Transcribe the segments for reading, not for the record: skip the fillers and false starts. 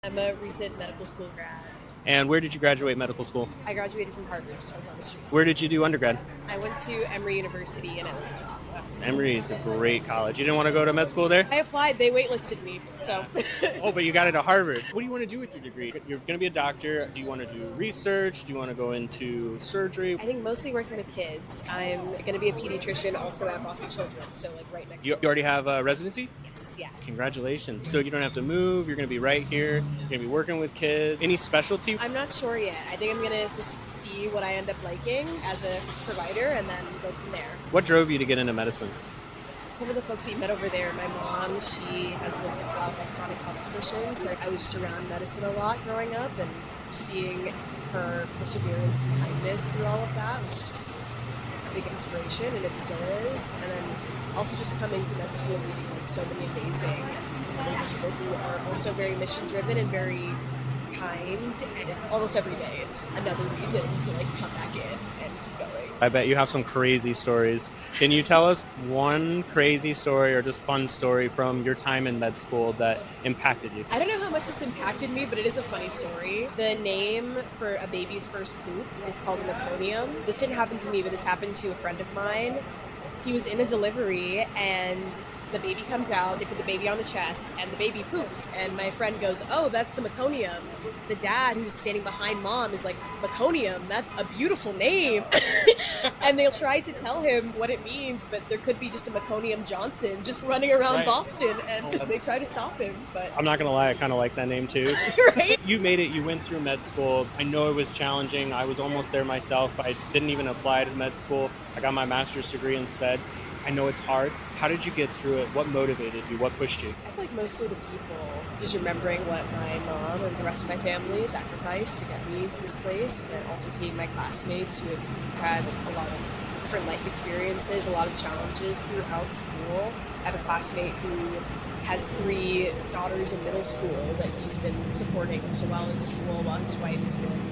I'm a recent medical school grad. And where did you graduate medical school? I graduated from Harvard, just right down the street. Where did you do undergrad? I went to Emory University in Atlanta. Emory is a great college. You didn't want to go to med school there? I applied, they waitlisted me, so. Oh, but you got into Harvard. What do you want to do with your degree? You're going to be a doctor. Do you want to do research? Do you want to go into surgery? I think mostly working with kids. I'm going to be a pediatrician also at Boston Children's, so like right next You door. already have a residency? Yes, yeah. Congratulations. So you don't have to move. You're going to be right here. You're going to be working with kids. Any specialty? I'm not sure yet. I think I'm going to just see what I end up liking as a provider and then go from there. What drove you to get into medicine? Some of the folks that you met over there, my mom, she has lived with a lot of like chronic health conditions. So I was just around medicine a lot growing up, and just seeing her perseverance and kindness through all of that was just a big inspiration, and it still is. And then also just coming to med school, meeting like so many amazing other people who are also very mission driven and very kind, and almost every day it's another reason to like come back in and keep going. I bet you have some crazy stories. Can you tell us one crazy story or just fun story from your time in med school that impacted you? I don't know how much this impacted me, but it is a funny story. The name for a baby's first poop is called Meconium. This didn't happen to me, but this happened to a friend of mine. He was in a delivery and the baby comes out, they put the baby on the chest, and the baby poops. And my friend goes, "Oh, that's the Meconium." The dad, who's standing behind mom, is like, "Meconium, that's a beautiful name." And they tried to tell him what it means, but there could be just a Meconium Johnson just running around Right. Boston, and they try to stop him. But I'm not going to lie, I kind of like that name too. right? You made it, you went through med school. I know it was challenging. I was almost there myself. I didn't even apply to med school. I got my master's degree instead. I know it's hard. How did you get through it? What motivated you? What pushed you? I feel like mostly the people, just remembering what my mom and the rest of my family sacrificed to get me to this place, and then also seeing my classmates who had a lot of different life experiences, a lot of challenges throughout school. I have a classmate who has 3 daughters in middle school that he's been supporting, and so while in school, while his wife has been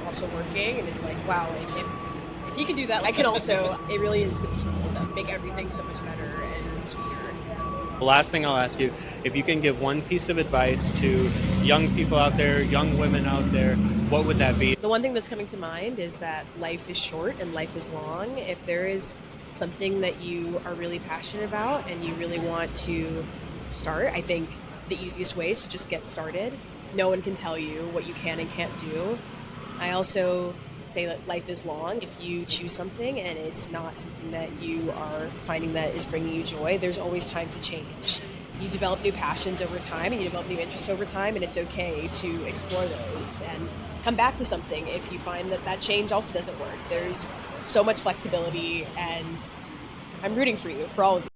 also working, and it's like, wow, like if he can do that, I can also. It really is the people that make everything so much better and sweeter. The last thing I'll ask you, if you can give one piece of advice to young people out there, young women out there, what would that be? The one thing that's coming to mind is that life is short and life is long. If there is something that you are really passionate about and you really want to start, I think the easiest way is to just get started. No one can tell you what you can and can't do. I also say that life is long. If you choose something and it's not something that you are finding that is bringing you joy, there's always time to change. You develop new passions over time and you develop new interests over time, and it's okay to explore those and come back to something if you find that that change also doesn't work. There's so much flexibility, and I'm rooting for you, for all of you.